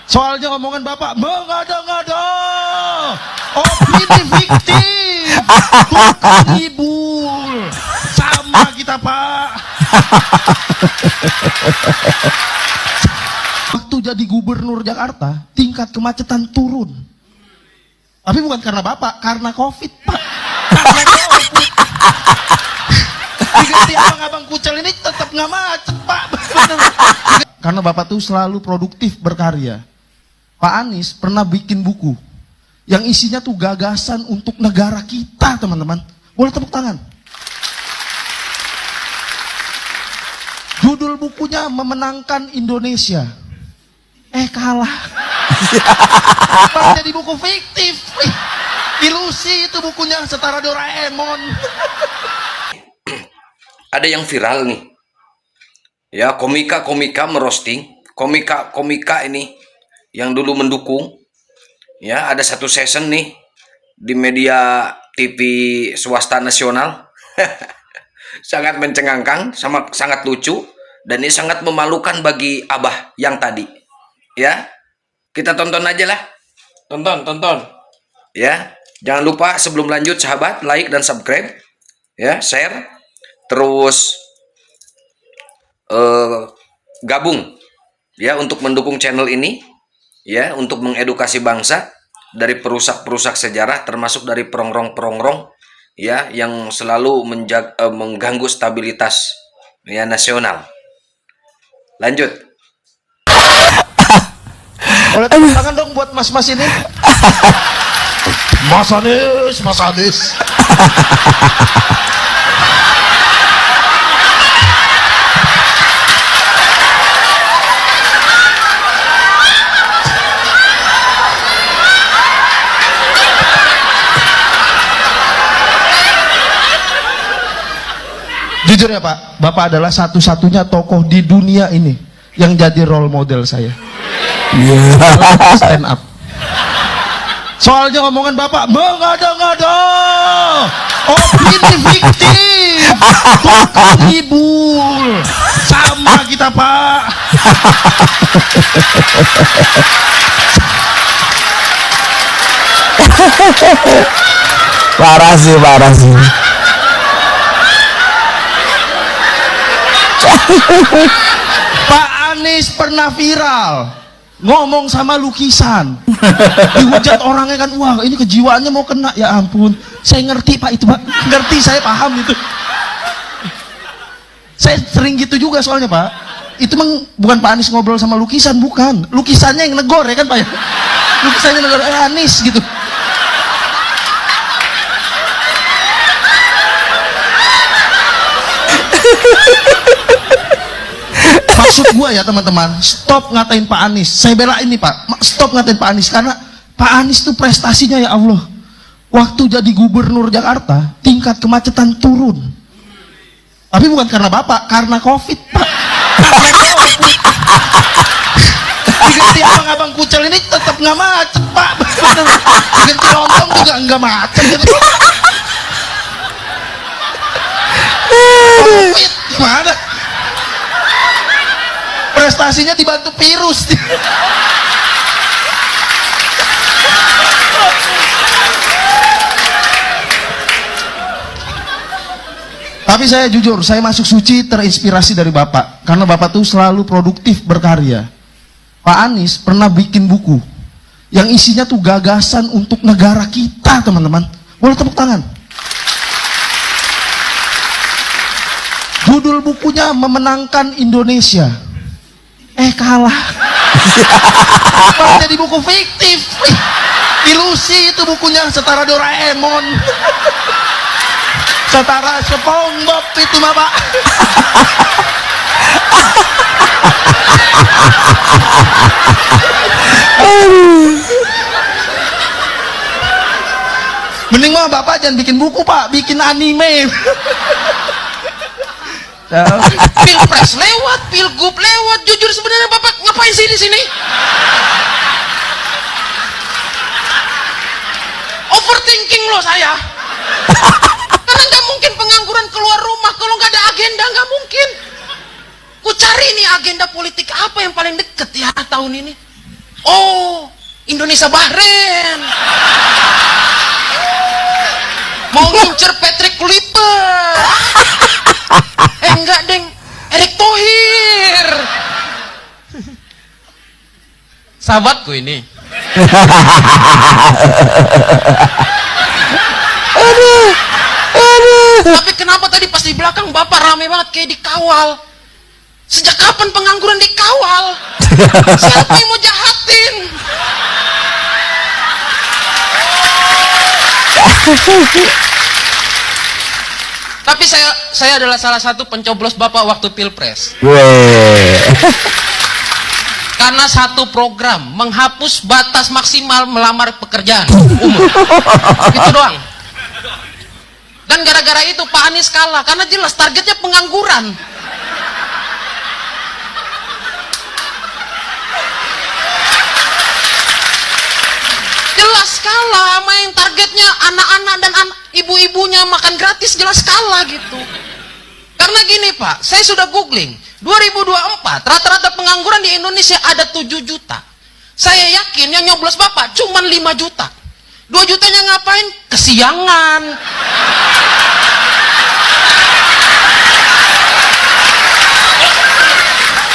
Soalnya omongan Bapak mengada-ngada, opini fiktif, bukan ngibul. Sama kita, Pak. Waktu jadi gubernur Jakarta, tingkat kemacetan turun. Tapi bukan karena Bapak, karena COVID, Pak. Karena COVID. Diganti abang-abang kucel ini tetap nggak macet, Pak. Karena Bapak tuh selalu produktif berkarya. Pak Anies pernah bikin buku yang isinya tuh gagasan untuk negara kita, teman-teman. Boleh tepuk tangan. Judul bukunya Memenangkan Indonesia. Kalah. Malah jadi buku fiktif. Ilusi itu bukunya, setara Doraemon. Ada yang viral nih. Ya, komika-komika merosting. Komika-komika ini yang dulu mendukung. Ya, ada satu season nih di media TV swasta nasional. Sangat mencengangkan, sangat lucu, dan ini sangat memalukan bagi Abah yang tadi. Ya, kita tonton aja lah. Tonton. Ya, jangan lupa sebelum lanjut sahabat, like dan subscribe. Ya, share. Terus gabung ya untuk mendukung channel ini, ya, untuk mengedukasi bangsa dari perusak-perusak sejarah, termasuk dari perongrong-perongrong ya yang selalu mengganggu stabilitas ya nasional. Lanjut. Boleh tepuk tangan dong buat mas-mas ini. Mas Anies. Jujur ya Pak, Bapak adalah satu-satunya tokoh di dunia ini yang jadi role model saya. Stand up. Soalnya omongan Bapak mengada-ngada, opini fiktif, bukan ngibul. Sama kita, Pak. Parah sih. Pak Anies pernah viral ngomong sama lukisan, dihujat orangnya kan, wah ini kejiwaannya mau kena. Ya ampun, saya ngerti Pak itu, Pak, ngerti, saya paham itu. Saya sering gitu juga soalnya Pak. Itu memang bukan Pak Anies ngobrol sama lukisan, bukan, lukisannya yang negor ya kan Pak ya, lukisannya negor Anies gitu. Maksud gua ya teman-teman, stop ngatain Pak Anies. Saya belain nih Pak, stop ngatain Pak Anies, karena Pak Anies tuh prestasinya ya Allah. Waktu jadi gubernur Jakarta, tingkat kemacetan turun. Tapi bukan karena Bapak, karena COVID, Pak. Karena COVID. Diganti abang-abang kucel ini tetap nggak macet, Pak. Diganti lontong juga nggak macet gitu. COVID gimana? Prestasinya dibantu virus. Tapi saya jujur, saya masuk suci terinspirasi dari Bapak, karena Bapak tuh selalu produktif berkarya. Pak Anies pernah bikin buku yang isinya tuh gagasan untuk negara kita, teman-teman. Boleh tepuk tangan. Judul bukunya Memenangkan Indonesia. Kalah. Malah jadi buku fiktif. Ilusi itu bukunya, setara Doraemon, setara SpongeBob itu mah Pak. Mending mah Bapak jangan bikin buku Pak, bikin anime. Pilpres lewat, pilgub lewat. Jujur sebenarnya Bapak ngapain sih di sini? Overthinking loh saya. Karena nggak mungkin pengangguran keluar rumah kalau nggak ada agenda, nggak mungkin. Ku cari nih agenda politik apa yang paling deket ya tahun ini. Oh, Indonesia Bahrain. Mau ngincer Patrick Kluivert. Enggak, Deng. Erick Thohir. Sahabatku ini. Tapi kenapa tadi pas di belakang Bapak rame banget kayak dikawal? Sejak kapan pengangguran dikawal? Siapa yang mau jahatin? Tapi saya adalah salah satu pencoblos Bapak waktu Pilpres. Karena satu program menghapus batas maksimal melamar pekerjaan umum. Itu doang. Dan gara-gara itu Pak Anies kalah karena jelas targetnya pengangguran. Jelas kalah sama yang targetnya anak-anak dan ibu-ibunya makan gratis, jelas kalah gitu. Karena gini Pak, saya sudah googling 2024 rata-rata pengangguran di Indonesia ada 7 juta. Saya yakin yang nyoblos Bapak cuma 5 juta. 2 jutanya ngapain? Kesiangan.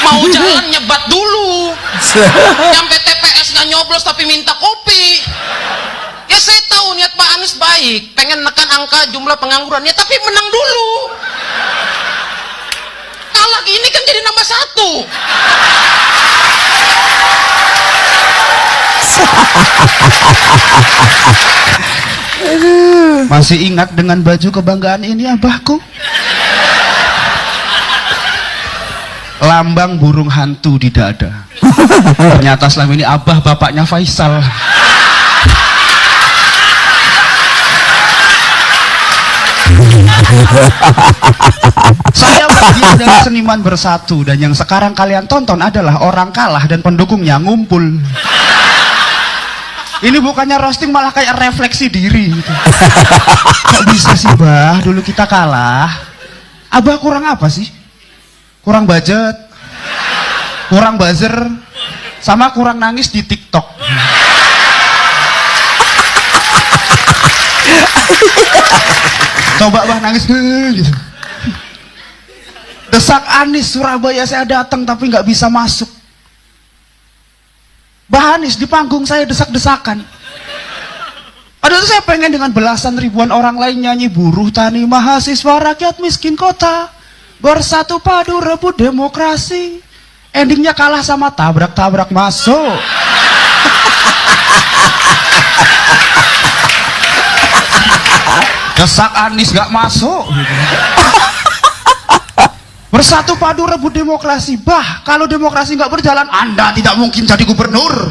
Mau jalan nyebat dulu. Sampai TPS nggak nyoblos tapi minta kopi. Ya saya tahu niat Pak Anies baik, pengen nekan angka jumlah pengangguran ya, tapi menang dulu. Kalah gini kan jadi nomor 1. Masih ingat dengan baju kebanggaan ini abahku? Lambang burung hantu di dada. Ternyata selama ini abah bapaknya Faisal. Saya bagian dari seniman bersatu, dan yang sekarang kalian tonton adalah orang kalah dan pendukungnya ngumpul. Ini bukannya roasting, malah kayak refleksi diri gitu. Kok bisa sih bah, dulu kita kalah. Abah kurang apa sih? Kurang budget, kurang buzzer, sama kurang nangis di TikTok. Coba bah nangis gitu. Desak Anies Surabaya saya datang tapi nggak bisa masuk. Bah Anies di panggung saya desak-desakan. Padahal saya pengen dengan belasan ribuan orang lain nyanyi buruh tani mahasiswa rakyat miskin kota bersatu padu rebut demokrasi. Endingnya kalah sama tabrak-tabrak masuk. Desak Anies gak masuk gitu. Bersatu padu rebut demokrasi. Bah, kalau demokrasi gak berjalan, Anda tidak mungkin jadi gubernur.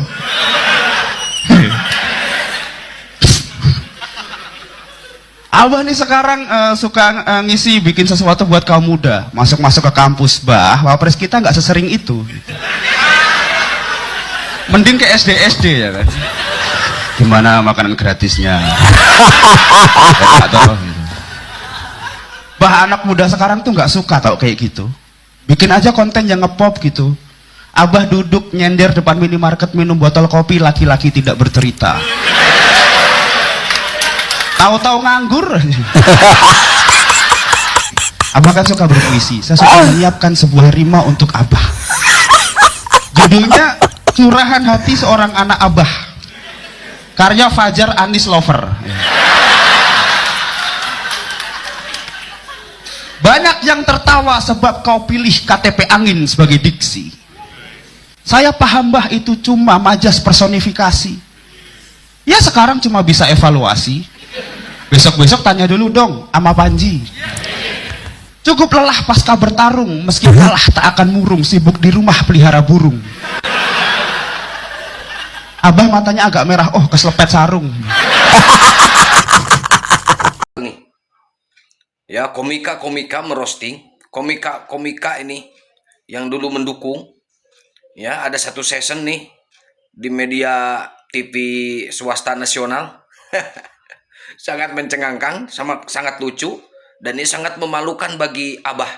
Abah nih sekarang suka ngisi bikin sesuatu buat kaum muda, masuk-masuk ke kampus. Bah, wapres kita nggak sesering itu. Mending ke SD ya kan. Gimana makanan gratisnya? Bah, anak muda sekarang tuh nggak suka tau kayak gitu. Bikin aja konten yang ngepop gitu. Abah duduk nyender depan minimarket minum botol kopi, laki-laki tidak bercerita. Tahu-tahu nganggur. Abah kan suka berpuisi. Saya suka menyiapkan sebuah rima untuk Abah. Judulnya Curahan Hati Seorang Anak Abah, karya Fajar Anies Lover. Banyak yang tertawa sebab kau pilih KTP angin sebagai diksi. Saya paham bah, itu cuma majas personifikasi. Ya sekarang cuma bisa evaluasi. Besok-besok tanya dulu dong sama Panji. Cukup lelah pasca bertarung, meski kalah tak akan murung, sibuk di rumah pelihara burung. Abah matanya agak merah, oh keselepet sarung. Nih, ya komika-komika merosting, komika-komika ini yang dulu mendukung. Ya ada satu season nih di media TV swasta nasional. Sangat mencengangkan, sangat lucu, dan ini sangat memalukan bagi Abah.